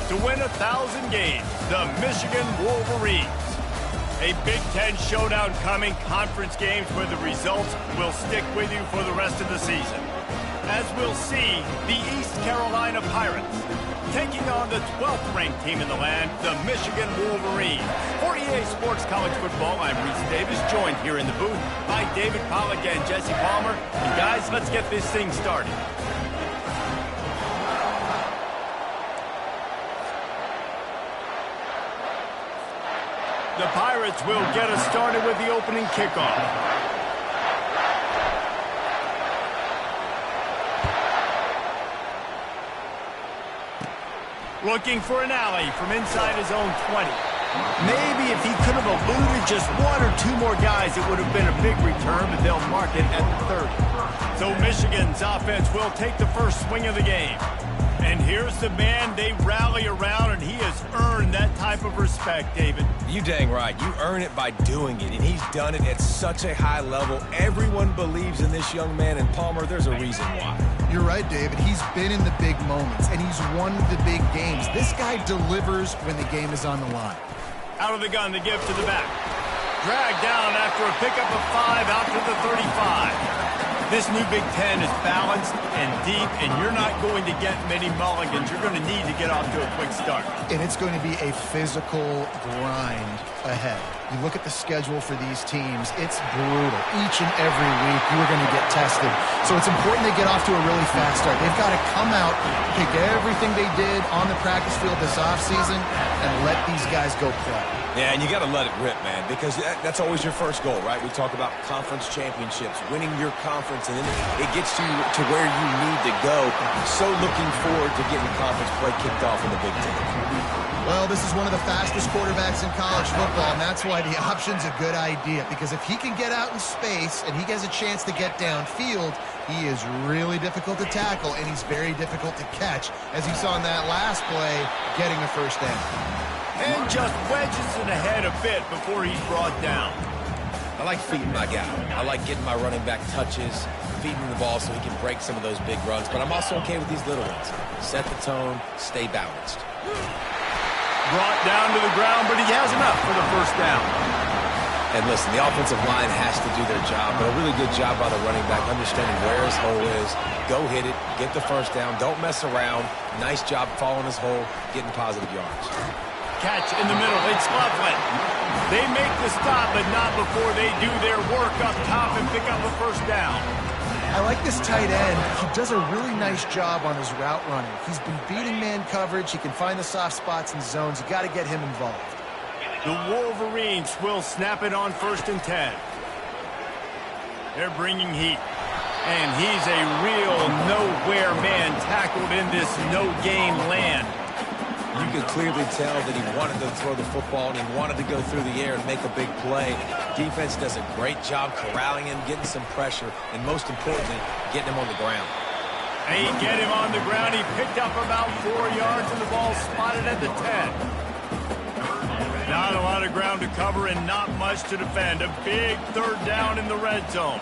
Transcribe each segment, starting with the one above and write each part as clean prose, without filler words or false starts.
to win 1,000 games, the Michigan Wolverines. A Big Ten showdown coming, conference games where the results will stick with you for the rest of the season. As we'll see, the East Carolina Pirates taking on the 12th ranked team in the land, the Michigan Wolverines. For EA Sports College Football, I'm Reese Davis, joined here in the booth by David Pollack and Jesse Palmer. And guys, let's get this thing started. The Pirates will get us started with the opening kickoff. Looking for an alley from inside his own 20. Maybe if he could have eluded just one or two more guys, it would have been a big return, but they'll mark it at the 30. So Michigan's offense will take the first swing of the game. And here's the man they rally around, and he has earned that type of respect, David. You dang right. You earn it by doing it, and he's done it at such a high level. Everyone believes in this young man, and Palmer, there's a reason why. You're right, David. He's been in the big moments, and he's won the big games. This guy delivers when the game is on the line. Out of the gun, the give to the back. Dragged down after a pickup of 5 out to the 35. This new Big Ten is balanced and deep, and you're not going to get many mulligans. You're going to need to get off to a quick start. And it's going to be a physical grind ahead. You look at the schedule for these teams, it's brutal. Each and every week, you are going to get tested. So it's important they get off to a really fast start. They've got to come out, pick everything they did on the practice field this offseason, and let these guys go play. Yeah, and you got to let it rip, man, because that's always your first goal, right? We talk about conference championships, winning your conference, and then it gets you to where you need to go. So looking forward to getting conference play kicked off in the Big Ten. Well, this is one of the fastest quarterbacks in college football, and that's why the option's a good idea, because if he can get out in space and he gets a chance to get downfield, he is really difficult to tackle, and he's very difficult to catch, as you saw in that last play, getting a first down. And just wedges it ahead a bit before he's brought down. I like feeding my guy. I like getting my running back touches, feeding the ball so he can break some of those big runs, but I'm also okay with these little ones. Set the tone, stay balanced. Brought down to the ground, but he has enough for the first down. And listen, the offensive line has to do their job, but a really good job by the running back, understanding where his hole is. Go hit it, get the first down, don't mess around. Nice job following his hole, getting positive yards. Catch in the middle, it's Loveland. They make the stop, but not before they do their work up top and pick up a first down. I like this tight end. He does a really nice job on his route running. He's been beating man coverage. He can find the soft spots and zones. You got to get him involved. The Wolverines will snap it on 1st and 10. They're bringing heat. And he's a real nowhere man tackled in this no-gain land. You could clearly tell that he wanted to throw the football and he wanted to go through the air and make a big play. Defense does a great job corralling him, getting some pressure, and most importantly, getting him on the ground. They get him on the ground. He picked up about 4 yards and the ball spotted at the 10. Not a lot of ground to cover and not much to defend. A big 3rd down in the red zone.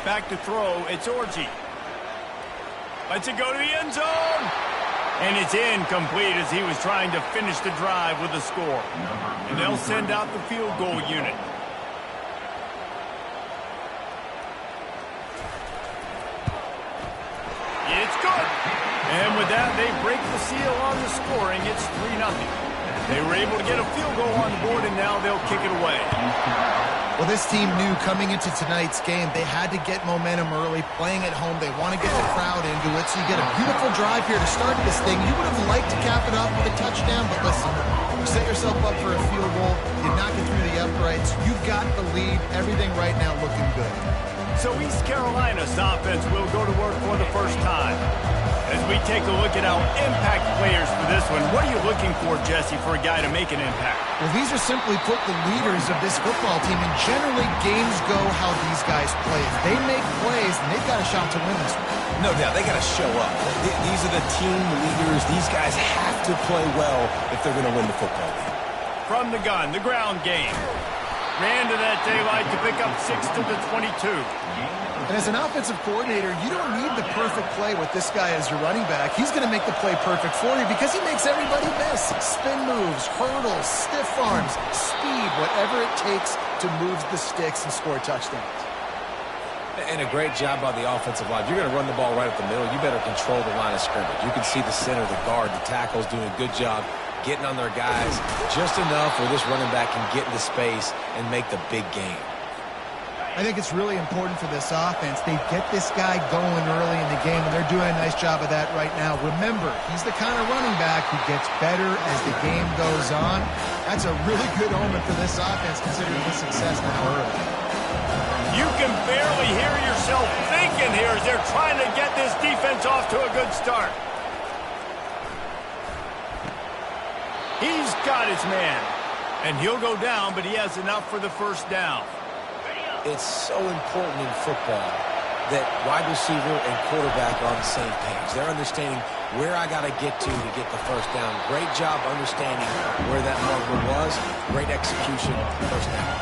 Back to throw, it's Orji. Lets it go to the end zone. And it's incomplete as he was trying to finish the drive with a score. And they'll send out the field goal unit. It's good. And with that, they break the seal on the scoring. It's 3-0. They were able to get a field goal on the board, and now they'll kick it away. Well, this team knew coming into tonight's game they had to get momentum early, playing at home. They want to get the crowd into it, so you get a beautiful drive here to start this thing. You would have liked to cap it off with a touchdown, but listen, you set yourself up for a field goal. You knock it through the uprights. You've got the lead. Everything right now looking good. So East Carolina's offense will go to work for the first time. As we take a look at our impact players for this one, what are you looking for, Jesse, for a guy to make an impact? Well, these are simply put the leaders of this football team, and generally games go how these guys play. If they make plays, and they've got a shot to win this one. No doubt, they got to show up. These are the team leaders. These guys have to play well if they're going to win the football game. From the gun, the ground game. Ran to that daylight to pick up 6 to the 22. And as an offensive coordinator, you don't need the perfect play with this guy as your running back. He's going to make the play perfect for you because he makes everybody miss. Spin moves, hurdles, stiff arms, speed, whatever it takes to move the sticks and score touchdowns. And a great job by the offensive line. If you're going to run the ball right up the middle, you better control the line of scrimmage. You can see the center, the guard, the tackles doing a good job getting on their guys just enough where this running back can get into space and make the big game. I think it's really important for this offense. They get this guy going early in the game, and they're doing a nice job of that right now. Remember, he's the kind of running back who gets better as the game goes on. That's a really good omen for this offense, considering the success now early. You can barely hear yourself thinking here as they're trying to get this defense off to a good start. He's got his man, and he'll go down, but he has enough for the first down. It's so important in football that wide receiver and quarterback are on the same page. They're understanding where I got to get the first down. Great job understanding where that marker was. Great execution, first down.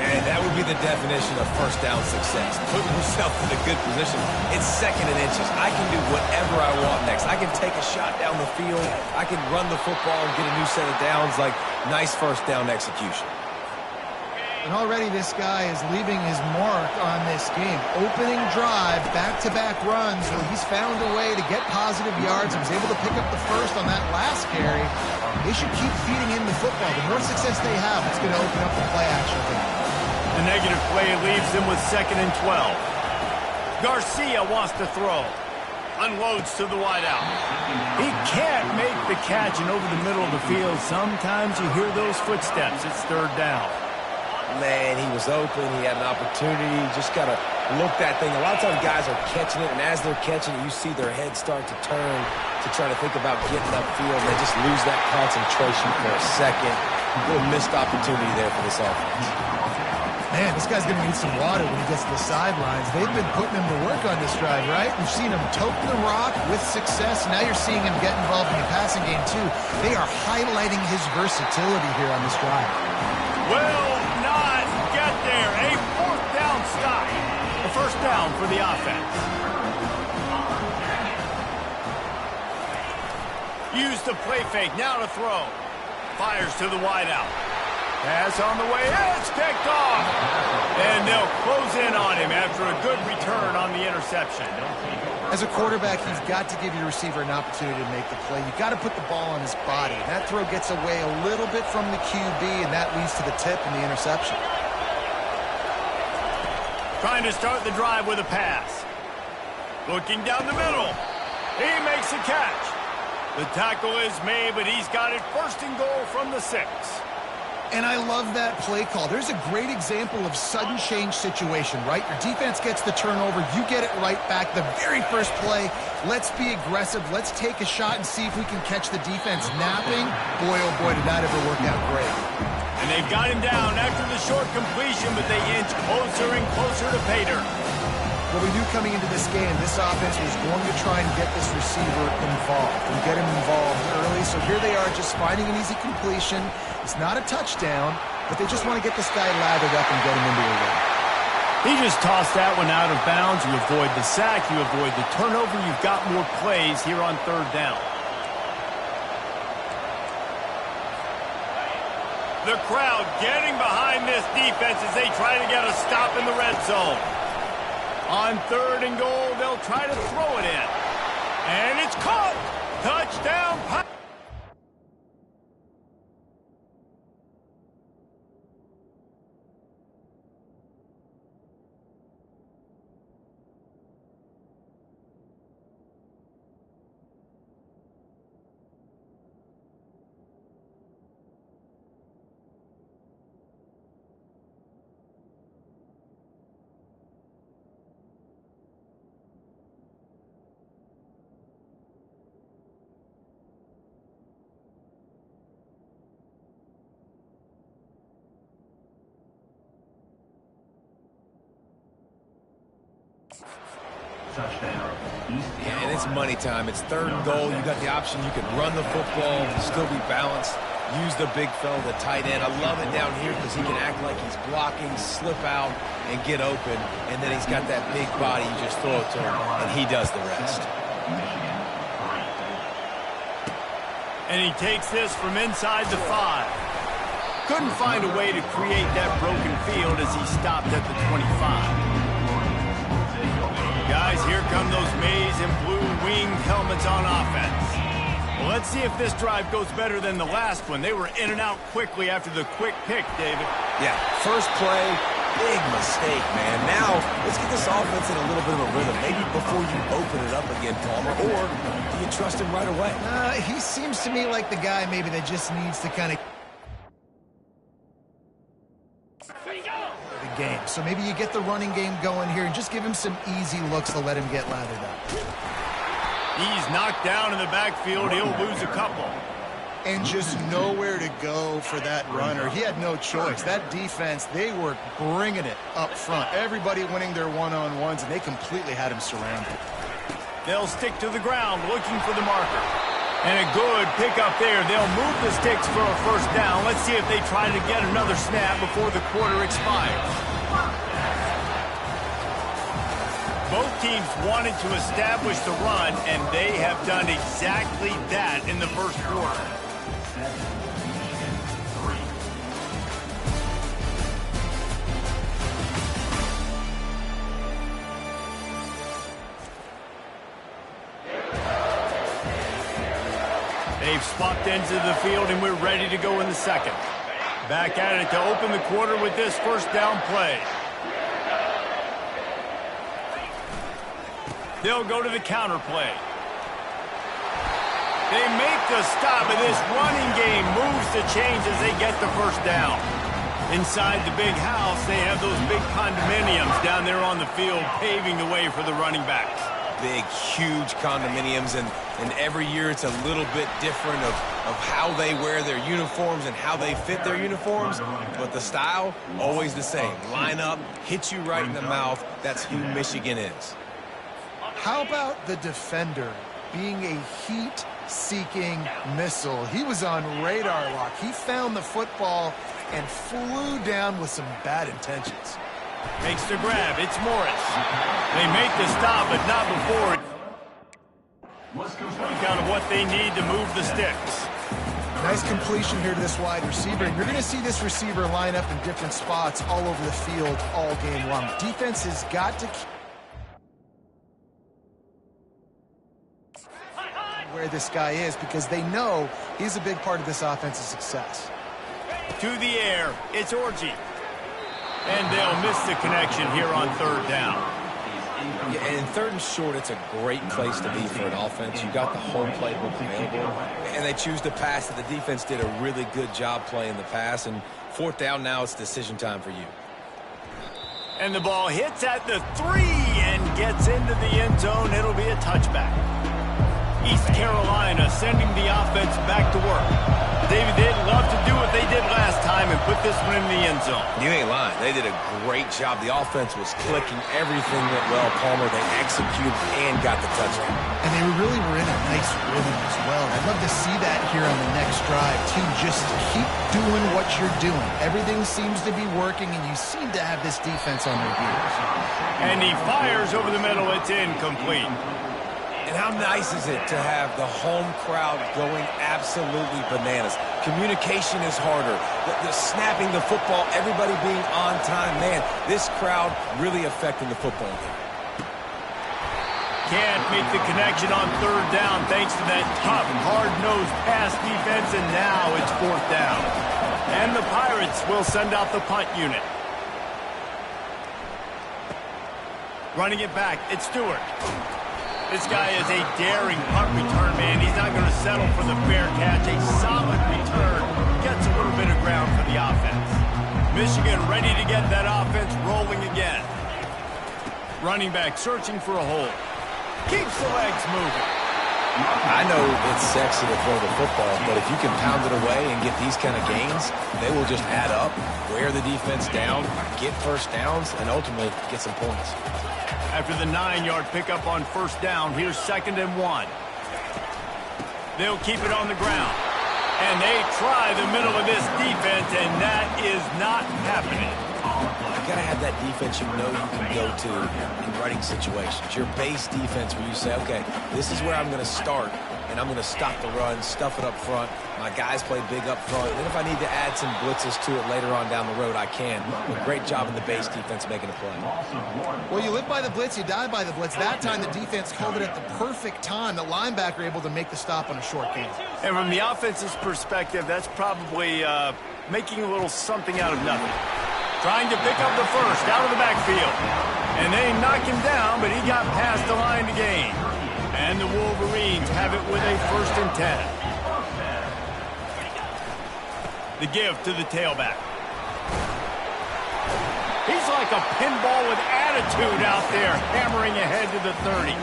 And that would be the definition of first down success. Putting yourself in a good position. It's second and inches. I can do whatever I want next. I can take a shot down the field. I can run the football and get a new set of downs. Like, nice first down execution. And already this guy is leaving his mark on this game. Opening drive, back-to-back runs where he's found a way to get positive yards. He was able to pick up the first on that last carry. They should keep feeding him the football. The more success they have, it's going to open up the play-action game. The negative play leaves them with 2nd and 12. Garcia wants to throw. Unloads to the wideout. He can't make the catch, and over the middle of the field, sometimes you hear those footsteps. It's third down. Man, he was open. He had an opportunity. Just got to look that thing. A lot of times guys are catching it, and as they're catching it, you see their head start to turn to try to think about getting upfield, and they just lose that concentration for a second. A little missed opportunity there for this offense. Man, this guy's going to need some water when he gets to the sidelines. They've been putting him to work on this drive, right? We've seen him tote the rock with success. Now you're seeing him get involved in the passing game, too. They are highlighting his versatility here on this drive. Will not get there. A fourth down stop. The first down for the offense. Use the play fake. Now to throw. Fires to the wideout. Pass on the way. It's picked off. And they'll close in on him after a good return on the interception. As a quarterback, you've got to give your receiver an opportunity to make the play. You've got to put the ball on his body. That throw gets away a little bit from the QB, and that leads to the tip and the interception. Trying to start the drive with a pass. Looking down the middle. He makes a catch. The tackle is made, but he's got it first and goal from the 6. And I love that play call. There's a great example of sudden change situation, right? Your defense gets the turnover. You get it right back. The very first play, let's be aggressive. Let's take a shot and see if we can catch the defense napping. Boy, oh boy, did that ever work out great. And they've got him down after the short completion, but they inch closer and closer to pay dirt. What we knew coming into this game, this offense was going to try and get this receiver involved and get him involved early. So here they are just finding an easy completion. It's not a touchdown, but they just want to get this guy lathered up and get him into a run. He just tossed that one out of bounds. You avoid the sack, you avoid the turnover. You've got more plays here on third down. The crowd getting behind this defense as they try to get a stop in the red zone. On third and goal, they'll try to throw it in. And it's caught. Touchdown. And it's money time. It's third and goal. You got the option. You can run the football, still be balanced. use the big fella, the tight end. I love it down here because he can act like he's blocking, slip out, and get open. And then he's got that big body. You just throw it to him, and he does the rest. And he takes this from inside the 5. Couldn't find a way to create that broken field as he stopped at the 25. Guys, here come those maize and blue wing helmets on offense. Well, let's see if this drive goes better than the last one. They were in and out quickly after the quick pick, David. Yeah, first play, big mistake, man. Now, let's get this offense in a little bit of a rhythm. Maybe before you open it up again, Palmer, or do you trust him right away? He seems to me like the guy maybe that just needs to kind of the game. So maybe you get the running game going here and just give him some easy looks to let him get lathered up. He's knocked down in the backfield. He'll lose a couple. And just nowhere to go for that runner. He had no choice. That defense, they were bringing it up front. Everybody winning their one-on-ones, and they completely had him surrounded. They'll stick to the ground looking for the marker. And a good pickup there. They'll move the sticks for a first down. Let's see if they try to get another snap before the quarter expires. Both teams wanted to establish the run, and they have done exactly that in the first quarter. They've swapped ends of the field, and we're ready to go in the second. Back at it to open the quarter with this first down play. They'll go to the counter play. They make the stop, and this running game moves the chains as they get the first down. Inside the big house, they have those big condominiums down there on the field, paving the way for the running backs. Big, huge condominiums, and every year it's a little bit different of how they wear their uniforms and how they fit their uniforms, but the style, always the same. Line up, hit you right in the mouth. That's who Michigan is. How about the defender being a heat-seeking missile? He was on radar lock. He found the football and flew down with some bad intentions. Makes the grab. It's Morris. They make the stop, but not before it. Kind of what they need to move the sticks. Nice completion here to this wide receiver. And you're going to see this receiver line up in different spots all over the field all game long. Defense has got to keep where this guy is because they know he's a big part of this offense's success. To the air, it's Orji. And they'll miss the connection here on third down. Yeah, and third and short, it's a great place to be for an offense. You got the home playbook available, and they choose to pass it. The defense did a really good job playing the pass, and fourth down now, it's decision time for you. And the ball hits at the 3 and gets into the end zone. It'll be a touchback. East Carolina sending the offense back to work. David, they'd love to do what they did last time and put this one in the end zone. You ain't lying. They did a great job. The offense was clicking. Everything went well. Palmer, they executed and got the touchdown. And they really were in a nice rhythm as well. I'd love to see that here on the next drive, too. Just keep doing what you're doing. Everything seems to be working, and you seem to have this defense on their heels. And he fires over the middle. It's incomplete. And how nice is it to have the home crowd going absolutely bananas? Communication is harder. The snapping the football, everybody being on time. Man, this crowd really affecting the football game. Can't make the connection on third down thanks to that tough, hard-nosed pass defense, and now it's fourth down. And the Pirates will send out the punt unit. Running it back, it's Stewart. This guy is a daring punt return man. He's not going to settle for the fair catch. A solid return gets a little bit of ground for the offense. Michigan ready to get that offense rolling again. Running back searching for a hole. Keeps the legs moving. I know it's sexy to throw the football, but if you can pound it away and get these kind of gains, they will just add up, wear the defense down, get first downs, and ultimately get some points. After the 9-yard pickup on first down, here's 2nd and 1. They'll keep it on the ground. And they try the middle of this defense, and that is not happening. You got to have that defense you know you can go to in running situations. Your base defense where you say, okay, this is where I'm going to start, and I'm going to stop the run, stuff it up front. My guys play big up front. And then if I need to add some blitzes to it later on down the road, I can. But great job in the base defense making a play. Well, you live by the blitz, you die by the blitz. That time the defense called it at the perfect time. The linebacker able to make the stop on a short game. And from the offense's perspective, that's probably making a little something out of nothing. Trying to pick up the first out of the backfield. And they knock him down, but he got past the line to gain. And the Wolverines have it with a 1st and 10. The give to the tailback. He's like a pinball with attitude out there, hammering ahead to the 30.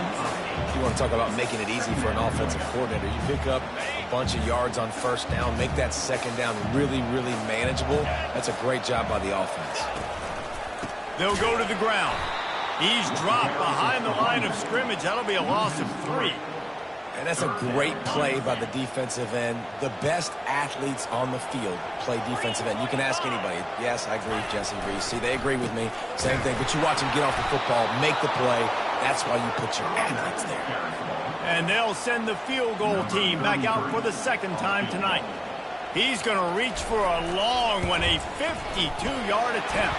You want to talk about making it easy for an offensive coordinator. You pick up a bunch of yards on 1st down, make that 2nd down really, really manageable. That's a great job by the offense. They'll go to the ground. He's dropped behind the line of scrimmage. That'll be a loss of 3. And that's a great play by the defensive end. The best athletes on the field play defensive end. You can ask anybody. Yes, I agree, Jesse agrees. See, they agree with me. Same thing. But you watch them get off the football, make the play. That's why you put your athletes there. And they'll send the field goal team back out for the 2nd time tonight. He's going to reach for a long one, a 52-yard attempt.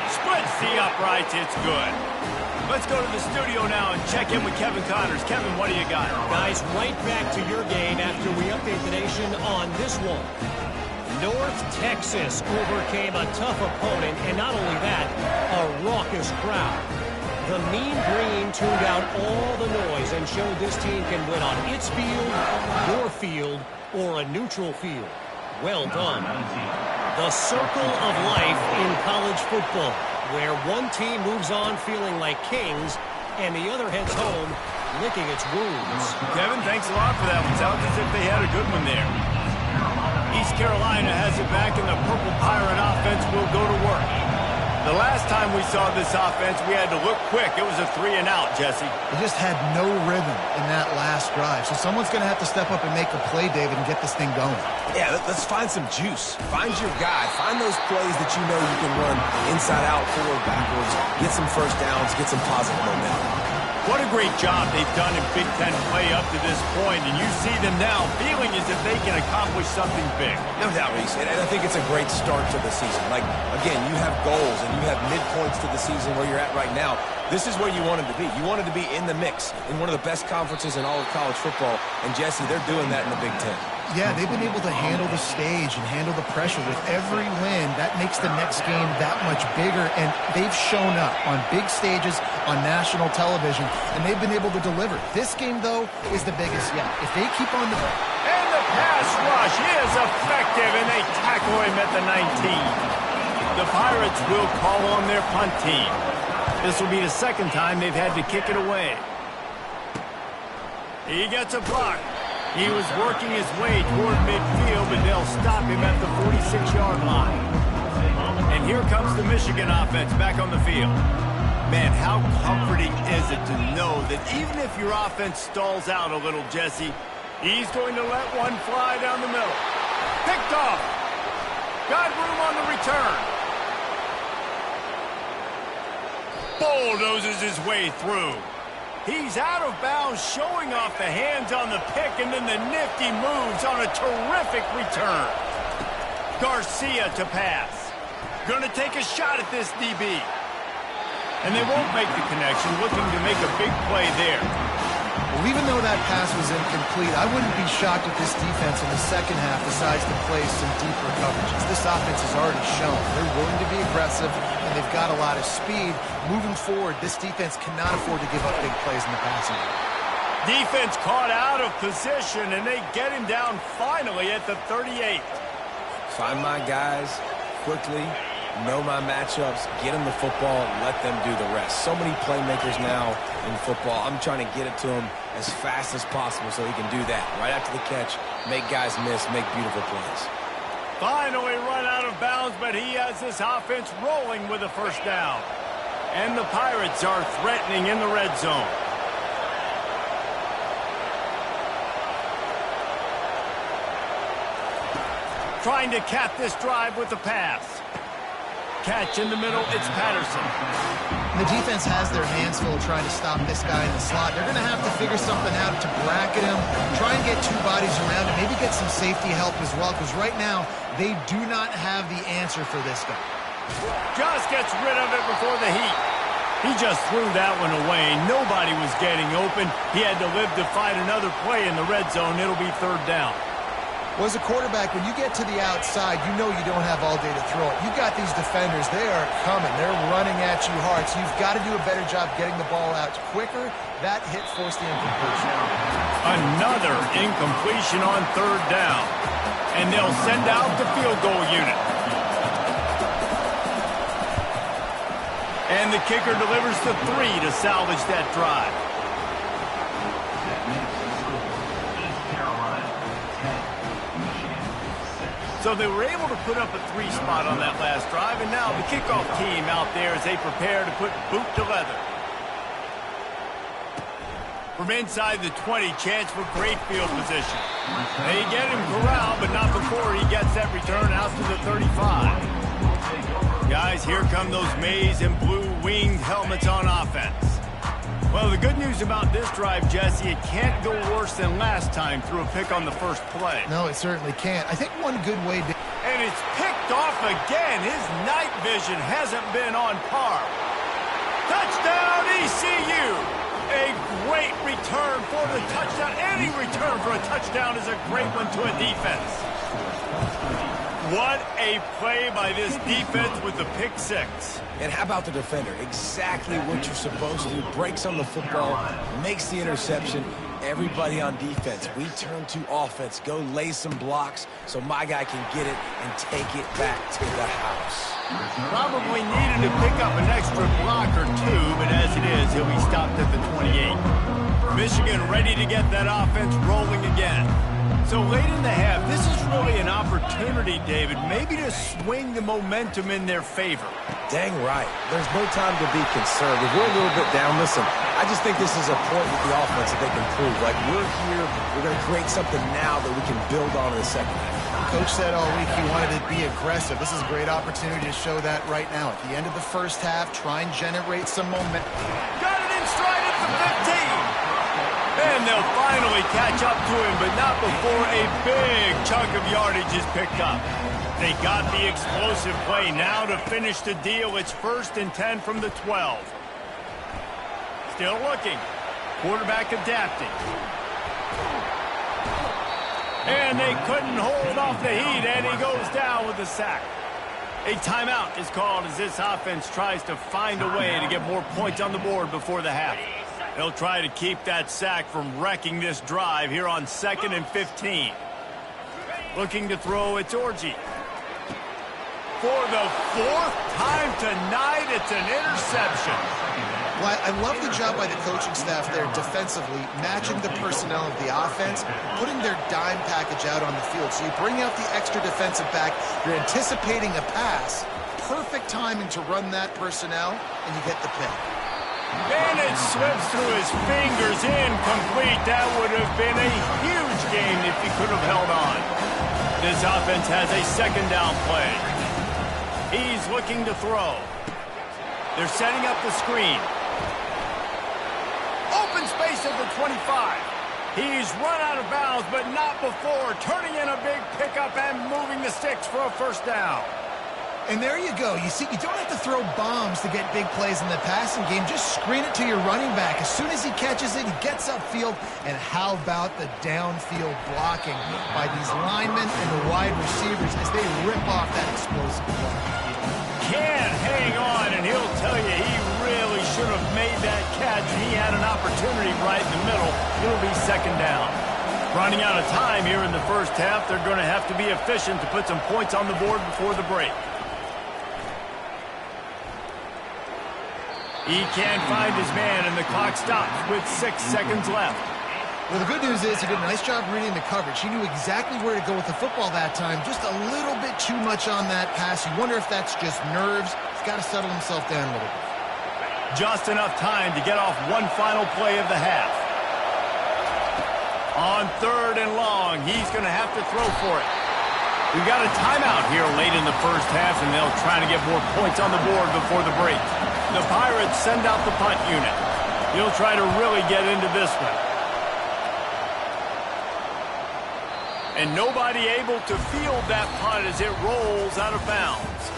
Splits the uprights. It's good. Let's go to the studio now and check in with Kevin Connors. Kevin, what do you got? Guys, right back to your game after we update the nation on this one. North Texas overcame a tough opponent, and not only that, a raucous crowd. The Mean Green tuned out all the noise and showed this team can win on its field, your field, or a neutral field. Well done. The circle of life in college football, where one team moves on feeling like kings and the other heads home licking its wounds. Kevin, thanks a lot for that one. Sounds as if they had a good one there. East Carolina has it back, and the Purple Pirate offense will go to work. The last time we saw this offense, we had to look quick. It was a 3-and-out, Jesse. They just had no rhythm in that last drive. So someone's going to have to step up and make a play, David, and get this thing going. Yeah, let's find some juice. Find your guy. Find those plays that you know you can run inside out, forward, backwards. Get some 1st downs. Get some positive momentum. What a great job they've done in Big Ten play up to this point, and you see them now feeling as if they can accomplish something big. No doubt, Reese, and I think it's a great start to the season. Like, again, you have goals and you have midpoints to the season where you're at right now. This is where you wanted to be. You wanted to be in the mix in one of the best conferences in all of college football, and Jesse, they're doing that in the Big Ten. Yeah, they've been able to handle the stage and handle the pressure. With every win, that makes the next game that much bigger, and they've shown up on big stages on national television, and they've been able to deliver. This game, though, is the biggest yet. If they keep on the... And the pass rush is effective, and they tackle him at the 19. The Pirates will call on their punt team. This will be the 2nd time they've had to kick it away. He gets a block. He was working his way toward midfield, but they'll stop him at the 46-yard line. And here comes the Michigan offense back on the field. Man, how comforting is it to know that even if your offense stalls out a little, Jesse, he's going to let one fly down the middle. Picked off. Got room on the return. Bulldozes his way through. He's out of bounds, showing off the hands on the pick, and then the nifty moves on a terrific return. Garcia to pass. Going to take a shot at this DB. And they won't make the connection, looking to make a big play there. Well, even though that pass was incomplete, I wouldn't be shocked if this defense in the 2nd half decides to play some deeper coverages. This offense has already shown they're willing to be aggressive, and they've got a lot of speed. Moving forward, this defense cannot afford to give up big plays in the passing game. Defense caught out of position, and they get him down finally at the 38. Find my guys quickly. Know my matchups, get them the football, let them do the rest. So many playmakers now in football. I'm trying to get it to him as fast as possible so he can do that. Right after the catch, make guys miss, make beautiful plays. Finally run out of bounds, but he has this offense rolling with a 1st down. And the Pirates are threatening in the red zone. trying to cap this drive with a pass. Catch in the middle, it's Patterson. The defense has their hands full trying to stop this guy in the slot. They're going to have to figure something out to bracket him, try and get two bodies around him, maybe get some safety help as well, because right now they do not have the answer for this guy. Just gets rid of it before the heat. He just threw that one away. Nobody was getting open. He had to live to find another play in the red zone. It'll be third down. Well, as a quarterback, when you get to the outside, you know you don't have all day to throw it. You've got these defenders. They are coming. They're running at you hard. So you've got to do a better job getting the ball out quicker. That hit forced the incompletion. Another incompletion on third down. And they'll send out the field goal unit. And the kicker delivers the 3 to salvage that drive. So they were able to put up a 3 spot on that last drive, and now the kickoff team out there as they prepare to put boot to leather. From inside the 20, chance for great field position. They get him corralled, but not before he gets that return out to the 35. Guys, here come those maize and blue winged helmets on offense. Well, the good news about this drive, Jesse, it can't go worse than last time through a pick on the first play. No, it certainly can't. I think one good way to... And it's picked off again. His night vision hasn't been on par. Touchdown, ECU! A great return for the touchdown. Any return for a touchdown is a great one to a defense. What a play by this defense with the pick 6. And how about the defender? Exactly what you're supposed to do. Breaks on the football, makes the interception. Everybody on defense, we turn to offense. Go lay some blocks so my guy can get it and take it back to the house. Probably needed to pick up an extra block or 2, but as it is, he'll be stopped at the 28. Michigan ready to get that offense rolling again. So late in the half, this is really an opportunity, David, maybe to swing the momentum in their favor. Dang right. There's no time to be concerned. If we're a little bit down, listen, I just think this is a point with the offense that they can prove. Like, we're here, we're going to create something now that we can build on in the second half. Coach said all week he wanted to be aggressive. This is a great opportunity to show that right now. At the end of the first half, try and generate some momentum. Got it in stride at the 15. And they'll finally catch up to him, but not before a big chunk of yardage is picked up. They got the explosive play now to finish the deal. It's 1st and 10 from the 12. Still looking. Quarterback adapting. And they couldn't hold off the heat, and he goes down with a sack. A timeout is called as this offense tries to find a way to get more points on the board before the half. They'll try to keep that sack from wrecking this drive here on 2nd and 15. Looking to throw, it's Orji. For the 4th time tonight, it's an interception. Well, I love the job by the coaching staff there defensively, matching the personnel of the offense, putting their dime package out on the field. So you bring out the extra defensive back, you're anticipating a pass, perfect timing to run that personnel, and you get the pick. And it slips through his fingers, incomplete. That would have been a huge game if he could have held on. This offense has a 2nd down play. He's looking to throw. They're setting up the screen. Open space at the 25. He's run out of bounds, but not before turning in a big pickup and moving the sticks for a 1st down. And there you go. You see, you don't have to throw bombs to get big plays in the passing game. Just screen it to your running back. As soon as he catches it, he gets upfield. And how about the downfield blocking by these linemen and the wide receivers as they rip off that explosive play? Can't hang on, and he'll tell you he really should have made that catch. He had an opportunity right in the middle. It'll be 2nd down. Running out of time here in the first half, they're going to have to be efficient to put some points on the board before the break. He can't find his man, and the clock stops with 6 seconds left. Well, the good news is he did a nice job reading the coverage. He knew exactly where to go with the football that time. Just a little bit too much on that pass. You wonder if that's just nerves. He's got to settle himself down a little bit. Just enough time to get off one final play of the half. On 3rd and long, he's going to have to throw for it. We've got a timeout here late in the first half, and they'll try to get more points on the board before the break. The Pirates send out the punt unit. He'll try to really get into this one. And nobody able to field that punt as it rolls out of bounds.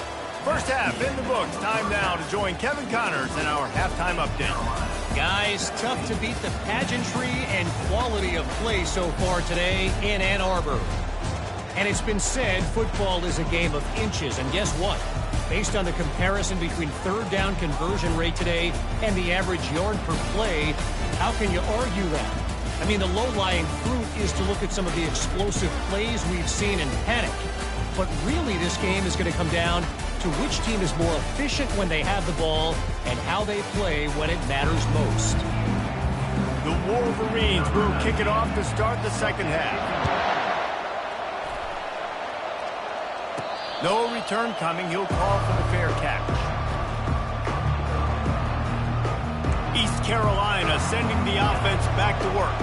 First half in the books. Time now to join Kevin Connors in our halftime update. Guys, tough to beat the pageantry and quality of play so far today in Ann Arbor. And it's been said football is a game of inches. And guess what? Based on the comparison between third down conversion rate today and the average yard per play, how can you argue that? I mean, the low-lying fruit is to look at some of the explosive plays we've seen in panic. But really, this game is going to come down to which team is more efficient when they have the ball and how they play when it matters most. The Wolverines will kick it off to start the second half. No return coming. He'll call for the fair catch. East Carolina sending the offense back to work.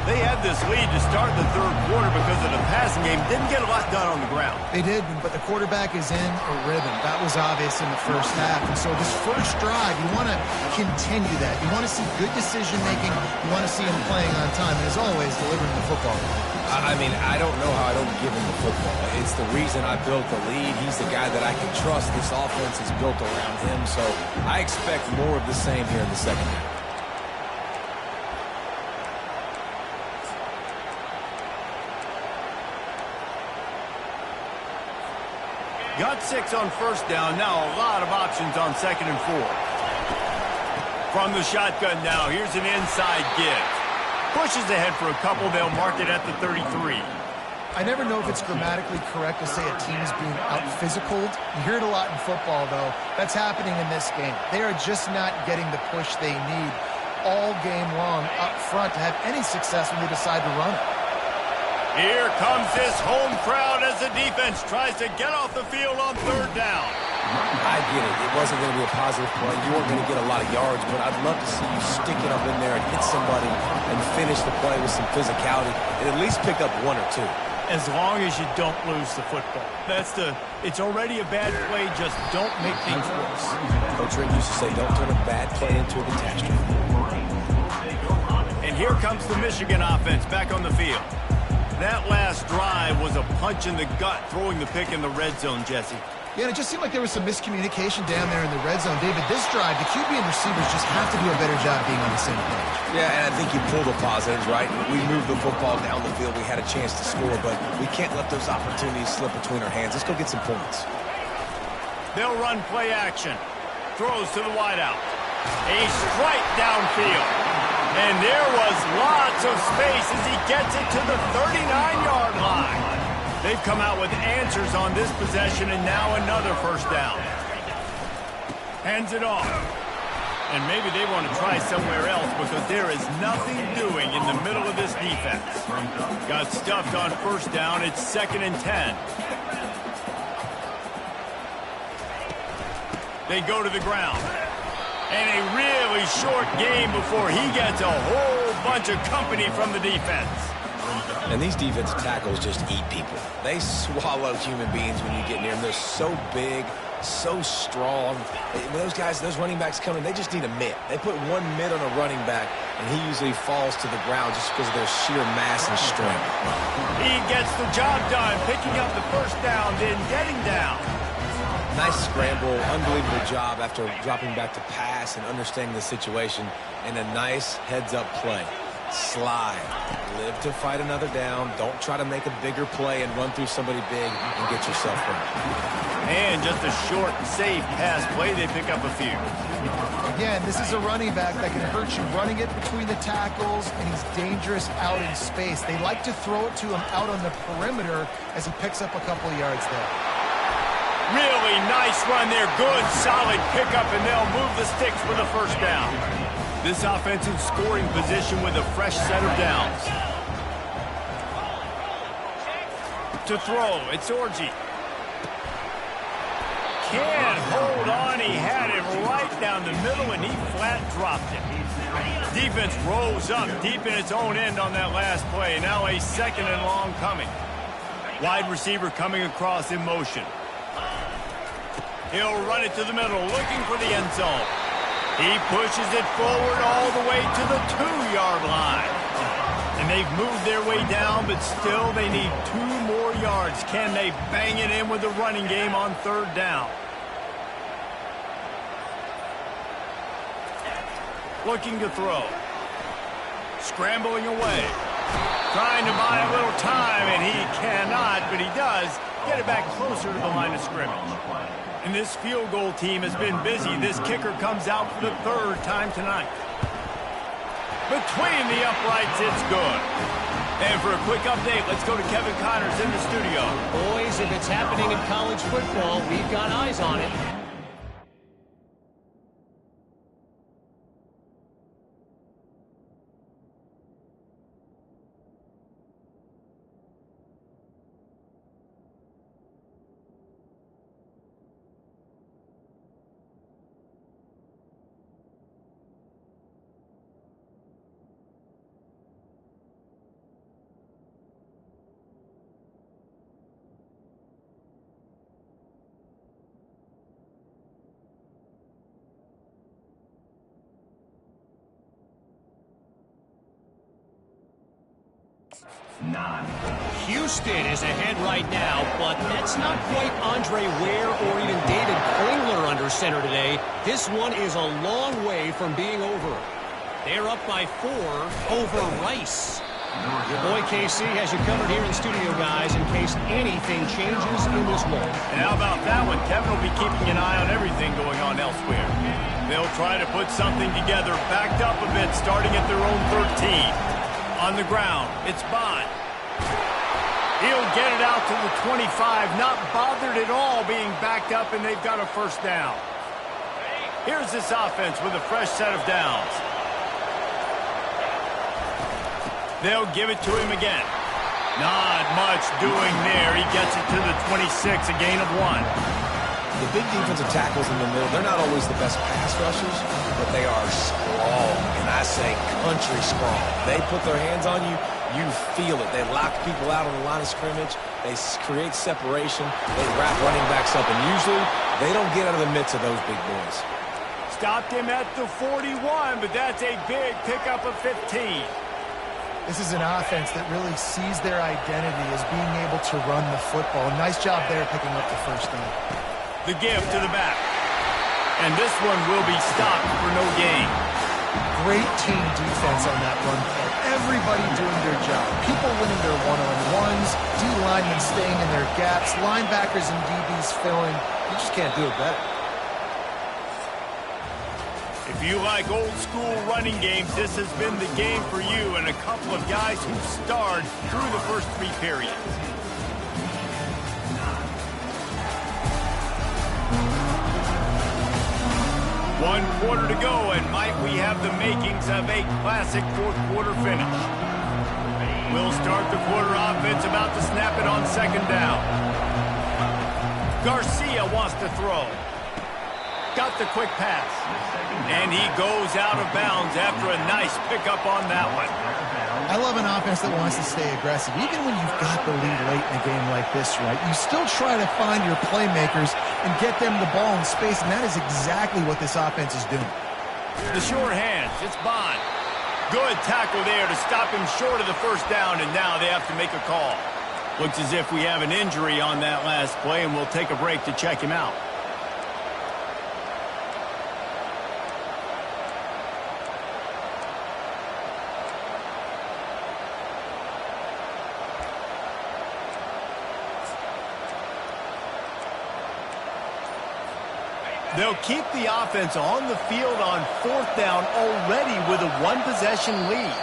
They had this lead to start the third quarter because of the passing game. Didn't get a lot done on the ground. They did, but the quarterback is in a rhythm. That was obvious in the first half. And so this first drive, you want to continue that. You want to see good decision-making. You want to see him playing on time. And as always, delivering the football. I mean, I don't know how I don't give him the football. It's the reason I built the lead. He's the guy that I can trust. This offense is built around him. So I expect more of the same here in the second half. Got 6 on first down. Now a lot of options on second and 4. From the shotgun now, here's an inside give. Pushes ahead for a couple. They'll mark it at the 33. I never know if it's grammatically correct to say a team is being out-physicaled. You hear it a lot in football, though. That's happening in this game. They are just not getting the push they need all game long up front to have any success when they decide to run it. Here comes this home crowd as the defense tries to get off the field on third down. I get it. It wasn't going to be a positive play. You weren't going to get a lot of yards, but I'd love to see you stick it up in there and hit somebody and finish the play with some physicality and at least pick up 1 or 2. As long as you don't lose the football. It's already a bad play, just don't make things worse. Coach Rick used to say, don't turn a bad play into a catastrophe. And here comes the Michigan offense back on the field. That last drive was a punch in the gut, throwing the pick in the red zone, Jesse. Yeah, and it just seemed like there was some miscommunication down there in the red zone. David, this drive, the QB and receivers just have to do a better job being on the same page. Yeah, and I think you pull the positives, right? We moved the football down the field. We had a chance to score, but we can't let those opportunities slip between our hands. Let's go get some points. They'll run play action. Throws to the wideout. A strike downfield. And there was lots of space as he gets it to the 39-yard line. They've come out with answers on this possession, and now another first down. Hands it off. And maybe they want to try somewhere else because there is nothing doing in the middle of this defense. Got stuffed on first down. It's 2nd and 10. They go to the ground. And a really short game before he gets a whole bunch of company from the defense. And these defensive tackles just eat people. They swallow human beings when you get near them. They're so big, so strong. When those guys, those running backs come in, they just need a mitt. They put 1 mitt on a running back, and he usually falls to the ground just because of their sheer mass and strength. He gets the job done, picking up the first down, then getting down. Nice scramble, unbelievable job after dropping back to pass and understanding the situation, and a nice heads-up play. Slide. Live to fight another down. Don't try to make a bigger play and run through somebody big and get yourself hurt. And just a short, safe pass play. They pick up a few. Again, this is a running back that can hurt you running it between the tackles, and he's dangerous out in space. They like to throw it to him out on the perimeter as he picks up a couple of yards there. Really nice run there. Good, solid pickup, and they'll move the sticks for the first down. This offense in scoring position with a fresh set of downs. To throw, it's Orji. Can't hold on. He had it right down the middle, and he flat dropped it. Defense rose up deep in its own end on that last play. Now a 2nd and long coming. Wide receiver coming across in motion. He'll run it to the middle, looking for the end zone. He pushes it forward all the way to the 2-yard line. And they've moved their way down, but still they need 2 more yards. Can they bang it in with the running game on 3rd down? Looking to throw. Scrambling away. Trying to buy a little time, and he cannot, but he does get it back closer to the line of scrimmage. And this field goal team has been busy. This kicker comes out for the 3rd time tonight. Between the uprights, it's good. And for a quick update, let's go to Kevin Connors in the studio. Boys, if it's happening in college football, we've got eyes on it. Houston is ahead right now, but that's not quite Andre Ware or even David Klingler under center today. This one is a long way from being over. They're up by 4 over Rice. Your boy KC has you covered here in studio, guys, in case anything changes in this one. And how about that one? Kevin will be keeping an eye on everything going on elsewhere. They'll try to put something together, backed up a bit, starting at their own 13. On the ground, it's Bond. He'll get it out to the 25, not bothered at all being backed up, and they've got a 1st down. Here's this offense with a fresh set of downs. They'll give it to him again. Not much doing there. He gets it to the 26, a gain of 1. The big defensive tackles in the middle, they're not always the best pass rushers, but they are strong, and I say country strong. They put their hands on you, you feel it. They lock people out on the line of scrimmage. They create separation. They wrap running backs up, and usually they don't get out of the midst of those big boys. Stopped him at the 41, but that's a big pickup of 15. This is an offense that really sees their identity as being able to run the football. Nice job there picking up the 1st down. The give to the back. And this one will be stopped for no gain. Great team defense on that run play. Everybody doing their job. People winning their one-on-ones, D-linemen staying in their gaps, linebackers and DBs filling. You just can't do it better. If you like old-school running games, this has been the game for you and a couple of guys who starred through the first 3 periods. One quarter to go, and might we have the makings of a classic 4th quarter finish. We'll start the quarter offense, about to snap it on 2nd down. Garcia wants to throw. Got the quick pass. And he goes out of bounds after a nice pickup on that one. I love an offense that wants to stay aggressive. Even when you've got the lead late in a game like this, right, you still try to find your playmakers and get them the ball in space, and that is exactly what this offense is doing. The short hands, it's Bond. Good tackle there to stop him short of the 1st down, and now they have to make a call. Looks as if we have an injury on that last play, and we'll take a break to check him out. They'll keep the offense on the field on 4th down already with a 1-possession lead.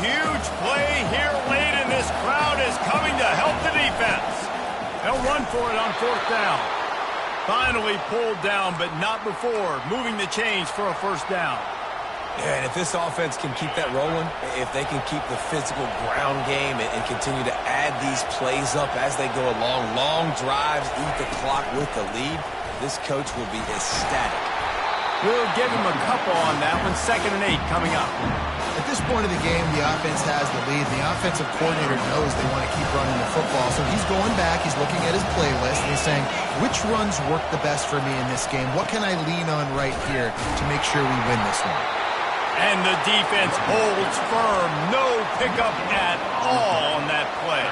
Huge play here late, and this crowd is coming to help the defense. They'll run for it on 4th down. Finally pulled down, but not before moving the chains for a 1st down. Yeah, and if this offense can keep that rolling, if they can keep the physical ground game and continue to add these plays up as they go along, long drives, eat the clock with the lead, this coach will be ecstatic. We'll give him a couple on that one. 2nd and 8 coming up. At this point of the game, the offense has the lead. The offensive coordinator knows they want to keep running the football. So he's going back, he's looking at his playlist, and he's saying, which runs work the best for me in this game? What can I lean on right here to make sure we win this one? And the defense holds firm. No pickup at all on that play.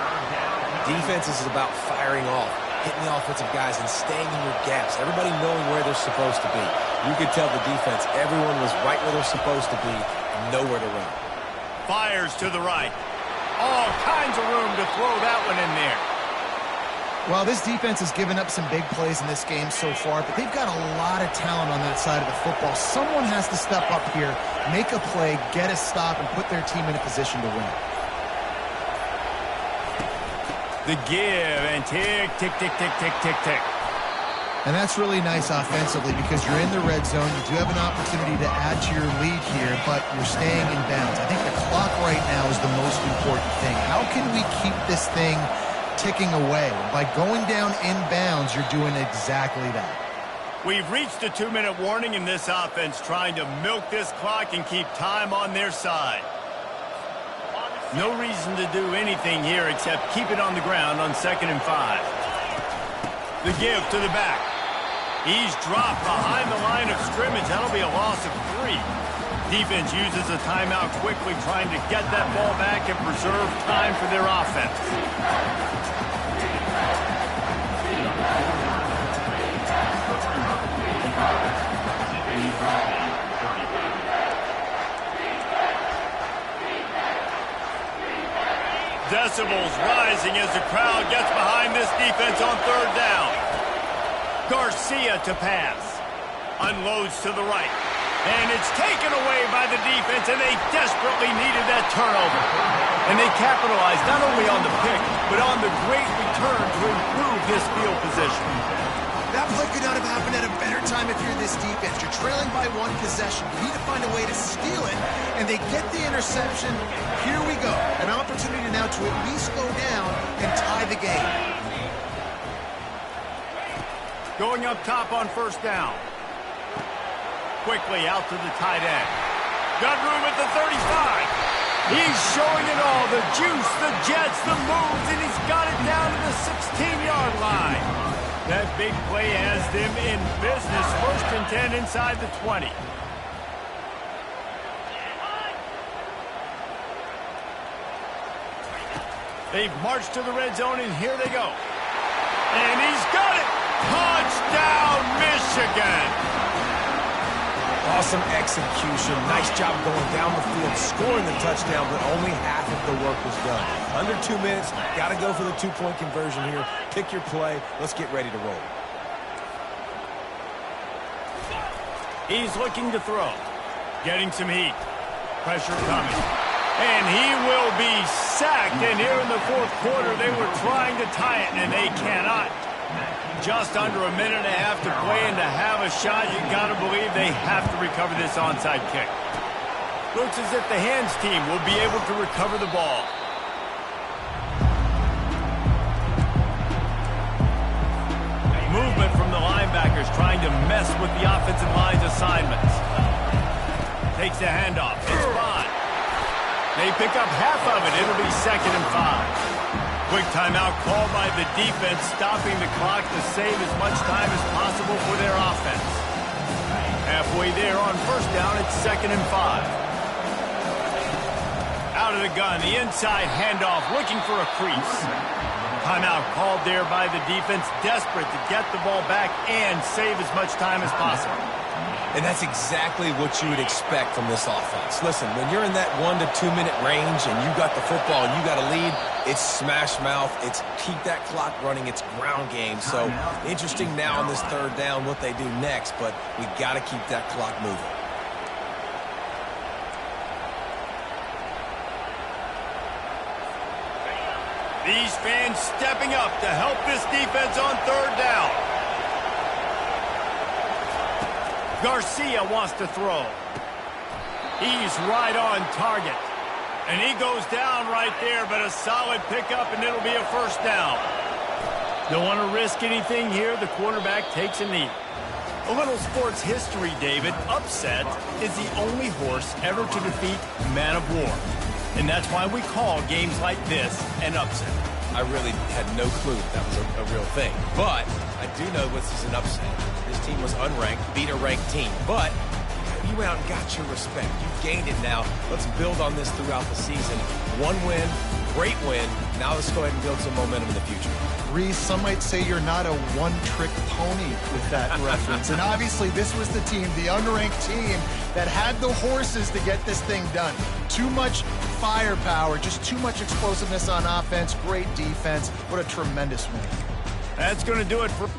Defense is about firing off, hitting the offensive guys and staying in your gaps. Everybody knowing where they're supposed to be. You could tell the defense, everyone was right where they're supposed to be, nowhere to run. Fires to the right. All kinds of room to throw that one in there. Well, this defense has given up some big plays in this game so far, but they've got a lot of talent on that side of the football. Someone has to step up here, make a play, get a stop, and put their team in a position to win. The give and tick, tick, tick, tick, tick, tick, tick. And that's really nice offensively because you're in the red zone. You do have an opportunity to add to your lead here, but you're staying in bounds. I think the clock right now is the most important thing. How can we keep this thing ticking away? By going down in bounds, you're doing exactly that. We've reached a 2-minute warning in this offense, trying to milk this clock and keep time on their side. No reason to do anything here except keep it on the ground on 2nd and 5. The give to the back. He's dropped behind the line of scrimmage. That'll be a loss of 3. Defense uses a timeout quickly, trying to get that ball back and preserve time for their offense. Decibels rising as the crowd gets behind this defense on 3rd down. Garcia to pass. Unloads to the right. And it's taken away by the defense, and they desperately needed that turnover. And they capitalized not only on the pick, but on the great return to improve this field position. That play could not have happened at a better time if you're this defense. You're trailing by 1 possession. You need to find a way to steal it, and they get the interception. Here we go. An opportunity now to at least go down and tie the game. Going up top on 1st down. Quickly out to the tight end. Got room at the 35. He's showing it all. The juice, the jets, the moves, and he's got it down to the 16-yard line. That big play has them in business. 1st and 10 inside the 20. They've marched to the red zone, and here they go. And he's got it. Touchdown, Michigan. Awesome execution. Nice job going down the field, scoring the touchdown, but only half of the work was done. Under 2 minutes, got to go for the 2-point conversion here. Pick your play. Let's get ready to roll. He's looking to throw. Getting some heat. Pressure coming. And he will be sacked. And here in the 4th quarter, they were trying to tie it, and they cannot. Just under a minute and a half to play, and to have a shot, you got to believe they have to recover this onside kick. Looks as if the hands team will be able to recover the ball. Movement from the linebackers trying to mess with the offensive line's assignments. Takes the handoff. It's Bond. They pick up half of it. It'll be 2nd and 5. Quick timeout called by the defense, stopping the clock to save as much time as possible for their offense. Halfway there on 1st down, it's 2nd and 5. Out of the gun, the inside handoff, looking for a crease. Timeout called there by the defense, desperate to get the ball back and save as much time as possible. And that's exactly what you would expect from this offense. Listen, when you're in that 1 to 2 minute range and you got the football and you got a lead, it's smash mouth, it's keep that clock running, it's ground game. So interesting now on this 3rd down what they do next, but we got to keep that clock moving. These fans stepping up to help this defense on 3rd down. Garcia wants to throw. He's right on target. And he goes down right there, but a solid pickup, and it'll be a first down. Don't want to risk anything here. The quarterback takes a knee. A little sports history, David. Upset is the only horse ever to defeat Man of War. And that's why we call games like this an upset. I really had no clue that was a real thing. But I do know this is an upset. This team was unranked, beat a ranked team. But you went out and got your respect. You've gained it now. Let's build on this throughout the season. One win, great win. Now let's go ahead and build some momentum in the future. Reese, some might say you're not a one-trick pony with that reference. And obviously, this was the team, the unranked team, that had the horses to get this thing done. Too much firepower, just too much explosiveness on offense, great defense. What a tremendous win. That's going to do it for...